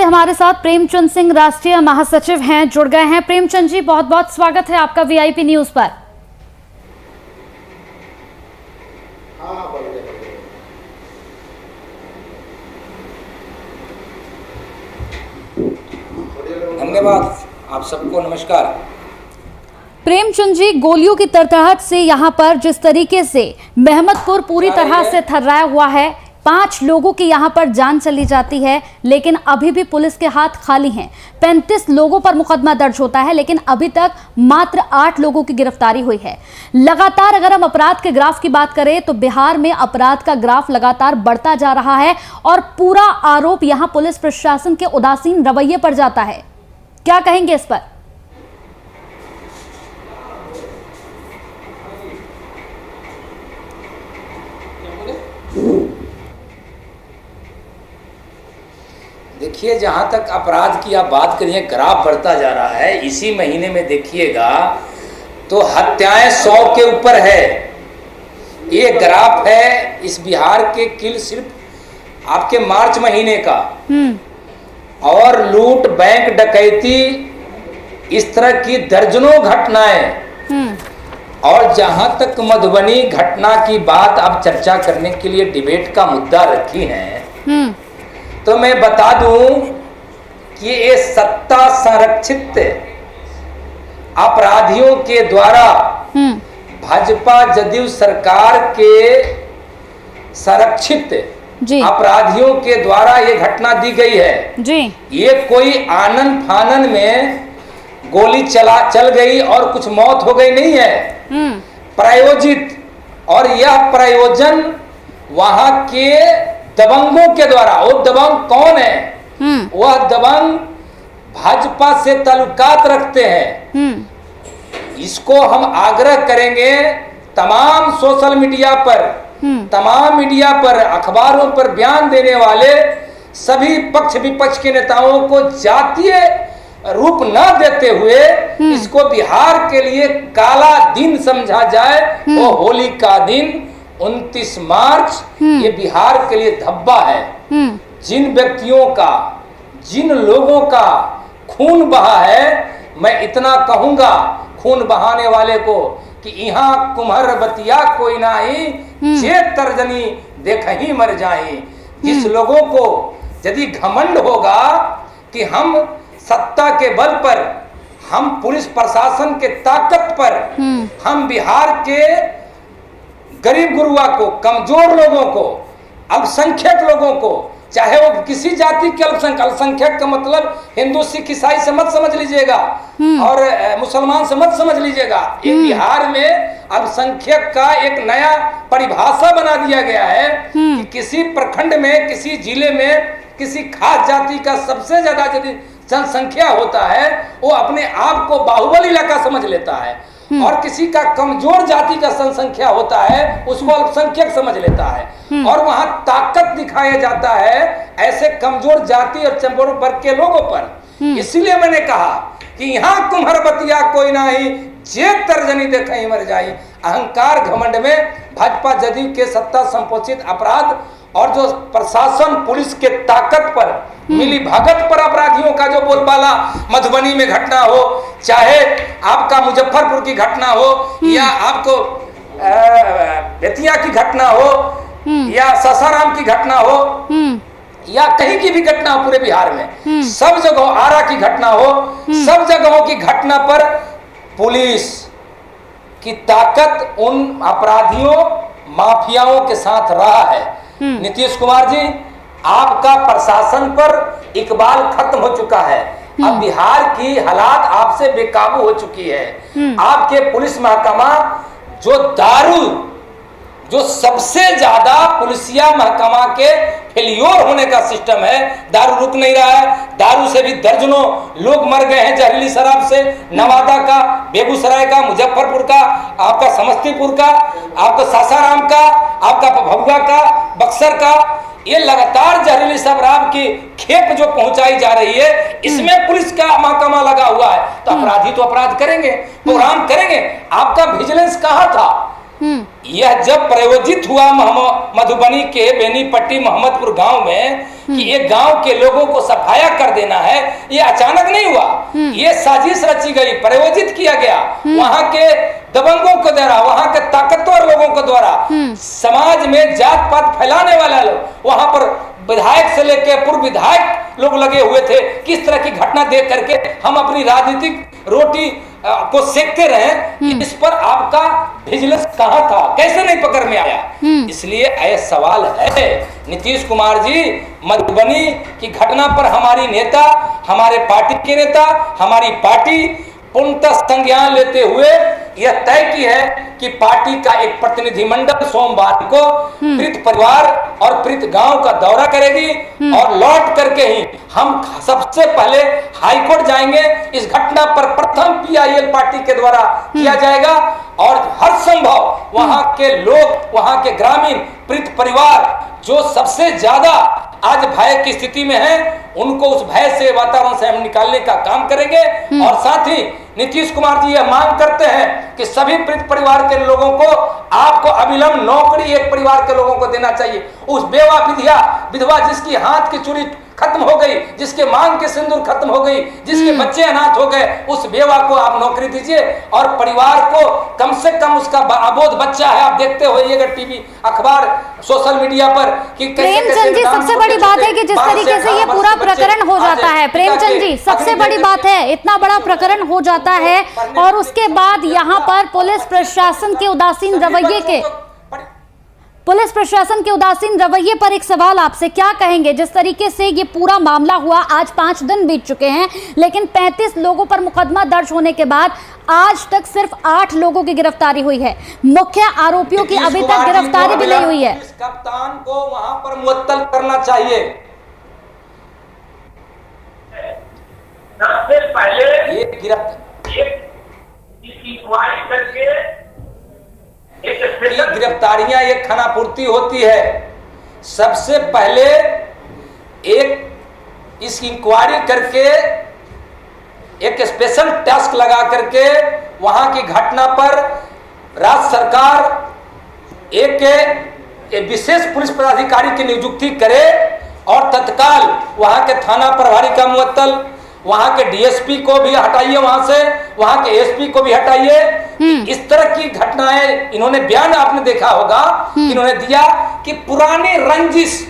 से हमारे साथ प्रेमचंद सिंह राष्ट्रीय महासचिव हैं, जुड़ गए हैं। प्रेमचंद जी, बहुत बहुत स्वागत है आपका वीआईपी न्यूज पर। धन्यवाद, आप सबको नमस्कार। प्रेमचंद जी, गोलियों की तरतराहट से यहाँ पर जिस तरीके से महमदपुर पूरी तरह से थर्राया हुआ है, 5 लोगों की यहाँ पर जान चली जाती है, लेकिन अभी भी पुलिस के हाथ खाली हैं। 35 लोगों पर मुकदमा दर्ज होता है, लेकिन अभी तक मात्र 8 लोगों की गिरफ्तारी हुई है। लगातार अगर हम अपराध के ग्राफ की बात करें तो बिहार में अपराध का ग्राफ लगातार बढ़ता जा रहा है और पूरा आरोप यहाँ पुलिस प्रशासन के उदासीन रवैये पर जाता है। क्या कहेंगे इस पर? देखिए, जहां तक अपराध की आप बात करिए, ग्राफ बढ़ता जा रहा है। इसी महीने में देखिएगा तो हत्याएं 100 के ऊपर है। ये ग्राफ है इस बिहार के किल सिर्फ आपके मार्च महीने का। और लूट, बैंक डकैती, इस तरह की दर्जनों घटनाएं। और जहां तक मधुबनी घटना की बात आप चर्चा करने के लिए डिबेट का मुद्दा रखी है, तो मैं बता दूं कि ये सत्ता संरक्षित अपराधियों के द्वारा भाजपा जदयू सरकार के संरक्षित अपराधियों के द्वारा ये घटना दी गई है जी। ये कोई आनन फानन में गोली चल गई और कुछ मौत हो गई नहीं है, प्रायोजित। और यह प्रयोजन वहां के दबंगों के द्वारा। वो दबंग कौन है? वह दबंग भाजपा से ताल्लुकात रखते हैं। इसको हम आग्रह करेंगे तमाम सोशल मीडिया पर, तमाम मीडिया पर, अखबारों पर बयान देने वाले सभी पक्ष विपक्ष के नेताओं को जातीय रूप न देते हुए इसको बिहार के लिए काला दिन समझा जाए। वो होली का दिन 29 मार्च ये बिहार के लिए धब्बा है। जिन व्यक्तियों का, जिन लोगों का खून बहा है, मैं इतना कहूंगा खून बहाने वाले को कि यहाँ कुम्हर बतिया कोई नाही, जे तर्जनी देख ही मर जाए। जिस लोगों को यदि घमंड होगा कि हम सत्ता के बल पर, हम पुलिस प्रशासन के ताकत पर, हम बिहार के गरीब गुरुआ को, कमजोर लोगों को, अल्पसंख्यक लोगों को, चाहे वो किसी जाति के अल्पसंख्यक का मतलब हिंदू सिख ईसाई से मत समझ लीजिएगा और मुसलमान से मत समझ लीजिएगा। ये बिहार में अल्पसंख्यक का एक नया परिभाषा बना दिया गया है कि किसी प्रखंड में, किसी जिले में किसी खास जाति का सबसे ज्यादा यदि जनसंख्या होता है, वो अपने आप को बाहुबली इलाका समझ लेता है। और किसी का कमजोर जाति का जनसंख्या होता है, उसको अल्पसंख्यक समझ लेता है। और वहां ताकत दिखाया जाता है ऐसे कमजोर जाति और चंबोर वर्ग के लोगों पर। इसीलिए मैंने कहा कि यहाँ कुम्हर बतिया कोई नाही, जे तर्जनी देखे मर जाए। अहंकार घमंड में भाजपा जदयू के सत्ता संपोषित अपराध और जो प्रशासन पुलिस के ताकत पर, मिली भगत पर अपराधियों का जो बोलबाला, मधुबनी में घटना हो, चाहे आपका मुजफ्फरपुर की घटना हो, या आपको बेतिया की घटना हो, या सासाराम की घटना हो, या कहीं की भी घटना हो पूरे बिहार में, सब जगह, आरा की घटना हो, सब जगहों की घटना पर पुलिस की ताकत उन अपराधियों, माफियाओं के साथ रहा है। नीतीश कुमार जी, आपका प्रशासन पर इकबाल खत्म हो चुका है। अब बिहार की हालात आपसे बेकाबू हो चुकी है। आपके पुलिस महकमा जो दारू, जो सबसे ज्यादा पुलिसिया महकमा के फेलियोर होने का सिस्टम है, दारू रुक नहीं रहा है। दारू से भी दर्जनों लोग मर गए हैं, जहरीली शराब से। नवादा का, बेगूसराय का, मुजफ्फरपुर का, आपका समस्तीपुर का, आपका सासाराम का, आपका भभुआ का, बक्सर का, ये लगातार जहरीली शराब की खेप जो पहुंचाई जा रही है, इसमें पुलिस का महकमा लगा हुआ है। तो अपराधी तो अपराध करेंगे, प्रोग्राम करेंगे। आपका विजिलेंस कहाँ था? यह जब प्रयोजित हुआ मधुबनी के बेनीपट्टी मोहम्मदपुर गांव में कि ये गांव के लोगों को सफाया कर देना है, ये अचानक नहीं हुआ, ये साजिश रची गई, प्रयोजित किया गया वहां के दबंगों के द्वारा, वहां के ताकतवर लोगों के द्वारा। समाज में जात पात फैलाने वाला लोग, वहां पर विधायक से लेकर पूर्व विधायक लोग लगे हुए थे। किस तरह की घटना देख करके हम अपनी राजनीतिक रोटी को सेकते रहे, इस पर आपका विजिलेंस कहां था, कैसे नहीं पकड़ में आया? इसलिए ऐसा सवाल है नीतीश कुमार जी, मधुबनी की घटना पर हमारी नेता, हमारे पार्टी के नेता, हमारी पार्टी पूर्णतः संज्ञान लेते हुए यह तय की है कि पार्टी का एक प्रतिनिधिमंडल सोमवार को पीड़ित परिवार और पीड़ित गांव का दौरा करेगी और लौट करके ही हम सबसे पहले हाईकोर्ट जाएंगे। इस घटना पर प्रथम PIL पार्टी के द्वारा किया जाएगा और हर संभव वहां के लोग, वहां के ग्रामीण पीड़ित परिवार जो सबसे ज्यादा आज भय की स्थिति में है, उनको उस भय से, वातावरण से हम निकालने का काम करेंगे। और साथ ही नीतीश कुमार जी यह मांग करते हैं कि सभी पीड़ित परिवार के लोगों को आपको अविलंब नौकरी एक परिवार के लोगों को देना चाहिए। उस बेवा विधवा जिसकी हाथ की चूड़ी खत्म हो गई, जिसके मांग के सिंदूर खत्म हो गई, जिसके बच्चे अनाथ हो गए, उस बेवा को आप नौकरी दीजिए और परिवार को कम से कम उसका अबोध बच्चा है, आप देखते होइएगा टीवी, अखबार, सोशल मीडिया पर कि प्रेमचंद जी सबसे बड़ी बात है कि जिस तरीके से ये पूरा प्रकरण हो जाता है, प्रेमचंद जी सबसे बड़ी बात है, इतना बड़ा प्रकरण हो जाता है और उसके बाद यहाँ पर पुलिस प्रशासन के उदासीन रवैये पर एक सवाल आपसे, क्या कहेंगे? जिस तरीके से ये पूरा मामला हुआ, आज 5 दिन बीत चुके हैं, लेकिन 35 लोगों पर मुकदमा दर्ज होने के बाद आज तक सिर्फ 8 लोगों की गिरफ्तारी हुई है। मुख्य आरोपियों की अभी तक गिरफ्तारी भी नहीं हुई है। इस कप्तान को वहां पर मुअत्तल करना चाहिए। सबसे पहले ये गिरफ्तार गिरफ्तारियां एक खानापूर्ति होती है। सबसे पहले एक इस इंक्वायरी करके एक स्पेशल टास्क लगा करके वहां की घटना पर राज्य सरकार एक विशेष पुलिस पदाधिकारी की नियुक्ति करे और तत्काल वहां के थाना प्रभारी का मुअत्तल, वहां के DSP को भी हटाइए, वहां से वहां के SP को भी हटाइए। इस तरह की घटनाएं, इन्होंने बयान आपने देखा होगा, इन्होंने दिया कि पुरानी रंजिश,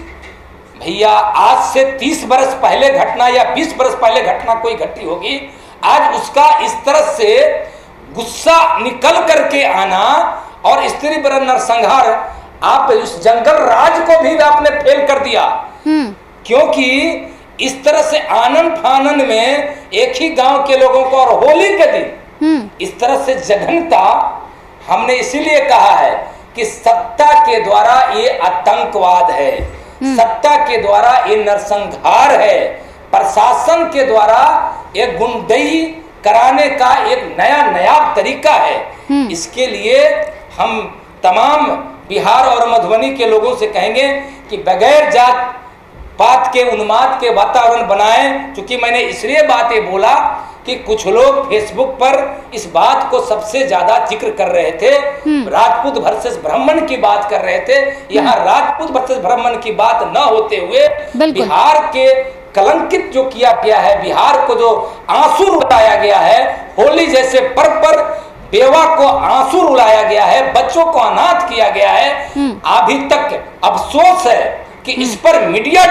भैया आज से 30 बरस पहले घटना या 20 बरस पहले घटना कोई घटी होगी, आज उसका इस तरह से गुस्सा निकल करके आना और स्त्री पर नरसंहार, आप उस जंगल राज को भी आपने फेल कर दिया। क्योंकि इस तरह से आनंद फानंद में एक ही गांव के लोगों को, और होली के दिन इस तरह से जघन्यता, हमने इसीलिए कहा है कि सत्ता के द्वारा ये आतंकवाद है, सत्ता के द्वारा ये नरसंहार है, प्रशासन के द्वारा एक गुंडई कराने का एक नया तरीका है। इसके लिए हम तमाम बिहार और मधुबनी के लोगों से कहेंगे कि बगैर जात पात के उन्माद के वातावरण बनाएं। क्योंकि मैंने इसलिए बातें बोला कि कुछ लोग फेसबुक पर इस बात को सबसे ज्यादा जिक्र कर रहे थे, राजपूत वर्सेस ब्राह्मण की बात कर रहे थे। यहाँ राजपूत वर्सेस ब्राह्मण की बात न होते हुए बिहार के कलंकित जो किया गया है, बिहार को जो आंसू रुलाया गया है, होली जैसे पर्व पर बेवा को आंसू रुलाया गया है, बच्चों को अनाथ किया गया है। अभी तक अफसोस है कि इस पर मीडिया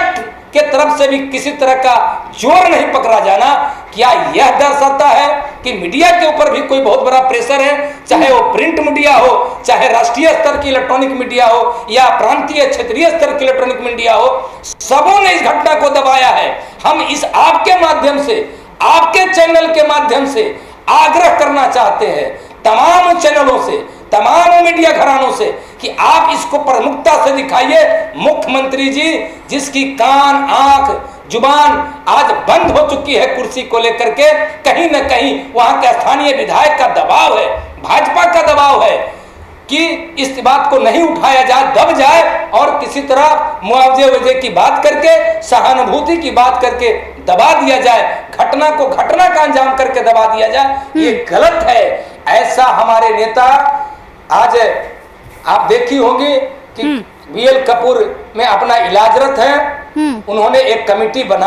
के तरफ से भी किसी तरह का जोर नहीं पकड़ा जाना। क्या यह दर्शाता है कि मीडिया के ऊपर भी कोई बहुत बड़ा प्रेशर है, चाहे वो प्रिंट मीडिया हो, चाहे राष्ट्रीय स्तर की इलेक्ट्रॉनिक मीडिया हो या प्रांतीय क्षेत्रीय स्तर की इलेक्ट्रॉनिक मीडिया हो, सबों ने इस घटना को दबाया है। हम इस आपके माध्यम से, आपके चैनल के माध्यम से आग्रह करना चाहते हैं तमाम चैनलों से, तमाम मीडिया घरानों से कि आप इसको प्रमुखता से दिखाइए। मुख्यमंत्री जी जिसकी कान, आंख, जुबान आज बंद हो चुकी है कुर्सी को लेकर के, कहीं न कहीं वहां के स्थानीय विधायक का दबाव है, भाजपा का दबाव है कि इस बात को नहीं उठाया जाए, दब जाए और किसी तरह मुआवजे वजह की बात करके, सहानुभूति की बात करके दबा दिया जाए, घटना को घटना का अंजाम करके दबा दिया जाए। ये गलत है। ऐसा हमारे नेता आज आप देखी होंगी कि बीएल कपूर में अपना इलाजरत है, उन्होंने एक कमेटी बना